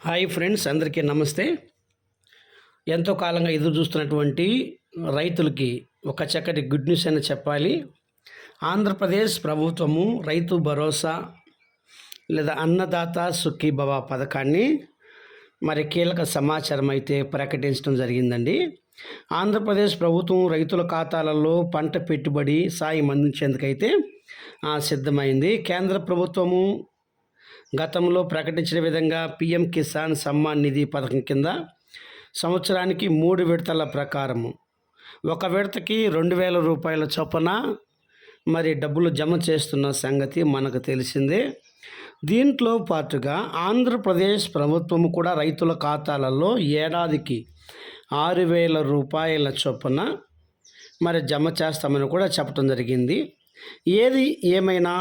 Hi friends, అందరికీ నమస్తే. ఎంతో కాలంగా ఎదురు చూస్తున్నటువంటి రైతులకి ఒక చక్కటి గుడ్ న్యూస్ అని చెప్పాలి. ఆంధ్రప్రదేశ్ ప్రభుత్వము రైతు భరోసా లేదా అన్నదాత సుఖీభవ పథకాన్ని మరి కీలక సమాచారం అయితే ప్రకటించడం జరిగిందండి. ఆంధ్రప్రదేశ్ ప్రభుత్వం రైతుల ఖాతాలలో పంట పెట్టుబడి సాయం అందించేందుకైతే సిద్ధమైంది. కేంద్ర ప్రభుత్వము గతంలో ప్రకటించిన విధంగా పీఎం కిసాన్ సమ్మాన్ నిధి పథకం కింద సంవత్సరానికి 3 విడతల ప్రకారము ఒక విడతకి 2,000 రూపాయల చొప్పున మరి డబ్బులు జమ చేస్తున్న సంగతి మనకు తెలిసిందే. దీంట్లో పాటుగా ఆంధ్రప్రదేశ్ ప్రభుత్వము కూడా రైతుల ఖాతాలలో ఏడాదికి 6,000 రూపాయల చొప్పున మరి జమ చేస్తామని కూడా చెప్పడం జరిగింది. ఏది ఏమైనా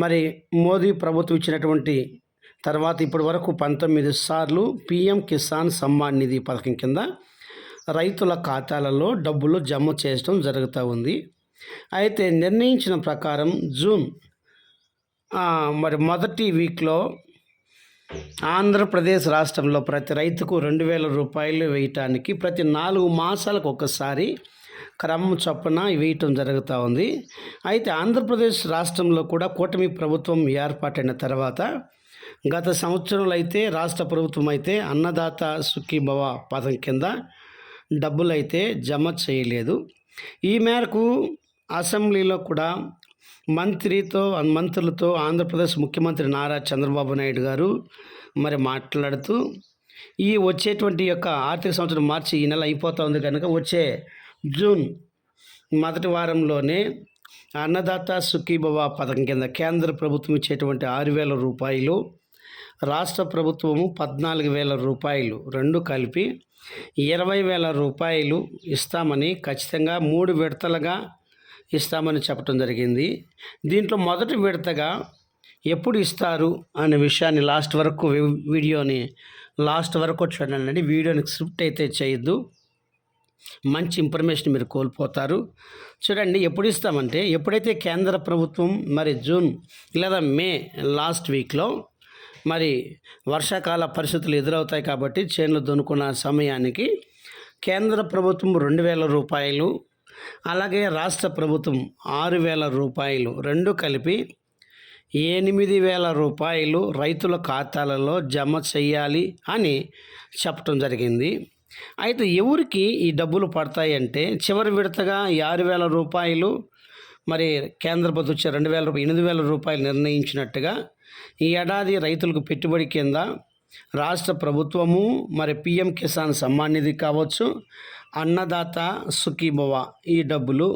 మరి మోదీ ప్రభుత్వం ఇచ్చినటువంటి తర్వాత ఇప్పటి వరకు 19 సార్లు పీఎం కిసాన్ సమ్మాన్ నిధి పథకం కింద రైతుల ఖాతాలలో డబ్బులు జమ చేయడం జరుగుతూ ఉంది. అయితే నిర్ణయించిన ప్రకారం జూన్ మరి మొదటి వీక్లో ఆంధ్రప్రదేశ్ రాష్ట్రంలో ప్రతి రైతుకు 2,000 రూపాయలు వేయటానికి ప్రతి 4 మాసాలకు ఒకసారి క్రమం చొప్పున వేయటం జరుగుతూ ఉంది. అయితే ఆంధ్రప్రదేశ్ రాష్ట్రంలో కూడా కూటమి ప్రభుత్వం ఏర్పాటైన తర్వాత గత సంవత్సరంలో అయితే రాష్ట్ర ప్రభుత్వం అయితే అన్నదాత సుఖీభవ పథకం కింద డబ్బులు అయితే జమ చేయలేదు. ఈ మేరకు అసెంబ్లీలో కూడా మంత్రులతో ఆంధ్రప్రదేశ్ ముఖ్యమంత్రి నారా చంద్రబాబు నాయుడు గారు మరి మాట్లాడుతూ ఈ వచ్చేటువంటి యొక్క ఆర్థిక సంవత్సరం మార్చి ఈ నెల అయిపోతూ ఉంది కనుక వచ్చే జూన్ మొదటి వారంలోనే అన్నదాత సుఖీభవ పథకం కింద కేంద్ర ప్రభుత్వం ఇచ్చేటువంటి 6,000 రూపాయలు, రాష్ట్ర ప్రభుత్వము 14,000 రూపాయలు రెండు కలిపి 20,000 రూపాయలు ఇస్తామని ఖచ్చితంగా 3 విడతలుగా ఇస్తామని చెప్పడం జరిగింది. దీంట్లో మొదటి విడతగా ఎప్పుడు ఇస్తారు అనే విషయాన్ని వీడియోని లాస్ట్ వరకు చూడండి. వీడియోని స్క్రిప్ట్ అయితే చేయొద్దు, మంచి ఇన్ఫర్మేషన్ మీరు కోల్పోతారు. చూడండి, ఎప్పుడు ఇస్తామంటే ఎప్పుడైతే కేంద్ర ప్రభుత్వం మరి జూన్ లేదా మే లాస్ట్ వీక్లో మరి వర్షాకాల పరిస్థితులు ఎదురవుతాయి కాబట్టి చేనులు దున్నుకున్న సమయానికి కేంద్ర ప్రభుత్వం 2,000 రూపాయలు, అలాగే రాష్ట్ర ప్రభుత్వం 6,000 రూపాయలు రెండు కలిపి 8,000 రూపాయలు రైతుల ఖాతాలలో జమ చేయాలి అని చెప్పడం జరిగింది. అయితే ఎవరికి ఈ డబ్బులు పడతాయంటే చివరి విడతగా 6,000 రూపాయలు మరి కేంద్ర ప్రభుత్వం వచ్చే 8,000 రూపాయలు నిర్ణయించినట్టుగా ఈ ఏడాది రైతులకు పెట్టుబడి కింద రాష్ట్ర ప్రభుత్వము మరి పీఎం కిసాన్ సమ్మాన్ నిధి కావచ్చు, అన్నదాత సుఖీభవ ఈ డబ్బులు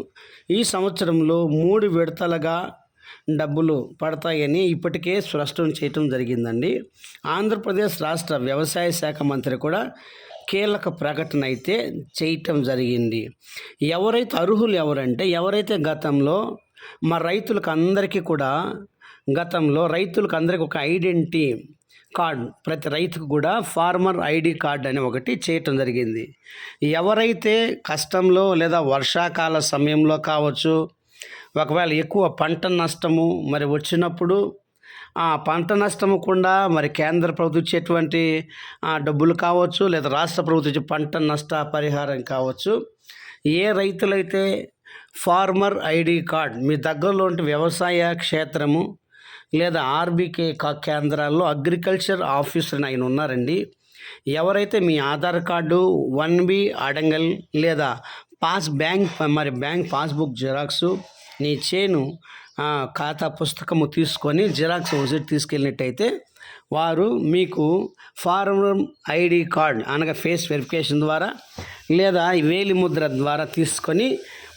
ఈ సంవత్సరంలో 3 విడతలుగా డబ్బులు పడతాయని ఇప్పటికే స్పష్టం చేయటం జరిగిందండి. ఆంధ్రప్రదేశ్ రాష్ట్ర వ్యవసాయ శాఖ మంత్రి కూడా కీలక ప్రకటన అయితే చేయటం జరిగింది. ఎవరైతే అర్హులు ఎవరైతే గతంలో మా రైతులకు అందరికీ ఒక ఐడెంటిటీ కార్డ్, ప్రతి రైతుకు కూడా ఫార్మర్ ఐడి కార్డ్ అని ఒకటి చేయటం జరిగింది. ఎవరైతే కష్టంలో లేదా వర్షాకాల సమయంలో కావచ్చు, ఒకవేళ ఎక్కువ పంట నష్టము మరి వచ్చినప్పుడు ఆ పంట నష్టము కూడా మరి కేంద్ర ప్రభుత్వం ఇచ్చేటువంటి డబ్బులు కావచ్చు, లేదా రాష్ట్ర ప్రభుత్వం ఇచ్చే పంట నష్ట పరిహారం కావచ్చు, ఏ రైతులైతే ఫార్మర్ ఐడి కార్డ్ మీ దగ్గరలో ఉంటే వ్యవసాయ క్షేత్రము లేదా ఆర్బీకే కేంద్రాల్లో అగ్రికల్చర్ ఆఫీసర్ ఆయన ఉన్నారండి. ఎవరైతే మీ ఆధార్ కార్డు 1B అడంగల్ లేదా బ్యాంక్ పాస్బుక్ జిరాక్సు, నీ చేను ఖాతా పుస్తకము తీసుకొని జిరాక్స్ విజిట్ తీసుకెళ్ళినట్టయితే వారు మీకు ఫార్మర్ ఐడి కార్డ్ అనగా ఫేస్ వెరిఫికేషన్ ద్వారా లేదా వేలి ముద్ర ద్వారా తీసుకొని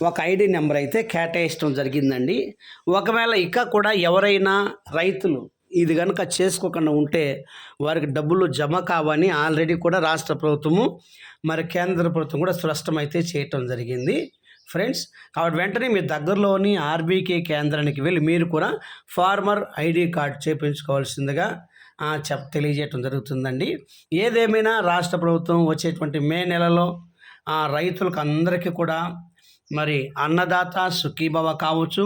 ఒక ఐడి నెంబర్ అయితే కేటాయించడం జరిగిందండి. ఒకవేళ కూడా ఎవరైనా రైతులు ఇది కనుక చేసుకోకుండా ఉంటే వారికి డబ్బులు జమ కావని ఆల్రెడీ కూడా రాష్ట్ర ప్రభుత్వము మరి కేంద్ర ప్రభుత్వం కూడా స్పష్టమైతే చేయటం జరిగింది ఫ్రెండ్స్. కాబట్టి వెంటనే మీ దగ్గరలోని ఆర్బీకే కేంద్రానికి వెళ్ళి మీరు కూడా ఫార్మర్ ఐడి కార్డ్ చేయించుకోవాల్సిందిగా తెలియజేయటం జరుగుతుందండి. ఏదేమైనా రాష్ట్ర ప్రభుత్వం వచ్చేటువంటి మే నెలలో రైతులకు అందరికీ కూడా మరి అన్నదాత సుఖీభవ కావచ్చు,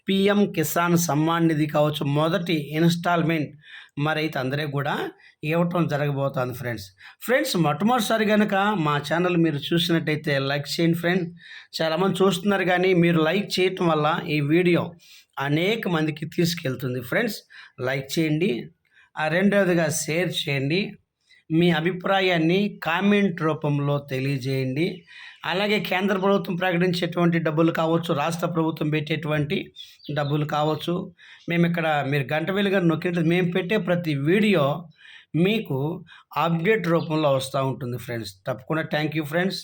పీఎం కిసాన్ సమ్మాన్ నిధి కావచ్చు, మొదటి ఇన్స్టాల్మెంట్ మరైతే అందరికి కూడా ఇవ్వటం జరగబోతోంది ఫ్రెండ్స్ మొట్టమొదటిసారి కనుక మా ఛానల్ మీరు చూసినట్టయితే లైక్ చేయండి ఫ్రెండ్. చాలామంది చూస్తున్నారు కానీ మీరు లైక్ చేయటం వల్ల ఈ వీడియో అనేక మందికి తీసుకెళ్తుంది ఫ్రెండ్స్. లైక్ చేయండి. రెండవదిగా షేర్ చేయండి. మీ అభిప్రాయాన్ని కామెంట్ రూపంలో తెలియజేయండి. అలాగే కేంద్ర ప్రభుత్వం ప్రకటించేటువంటి డబ్బులు కావచ్చు, రాష్ట్ర ప్రభుత్వం పెట్టేటువంటి డబ్బులు కావచ్చు, మేము ఇక్కడ మీరు గంట వెలుగుని నొక్కినట్టు మేము పెట్టే ప్రతి వీడియో మీకు అప్డేట్ రూపంలో వస్తూ ఉంటుంది ఫ్రెండ్స్. తప్పకుండా థ్యాంక్ యూ ఫ్రెండ్స్.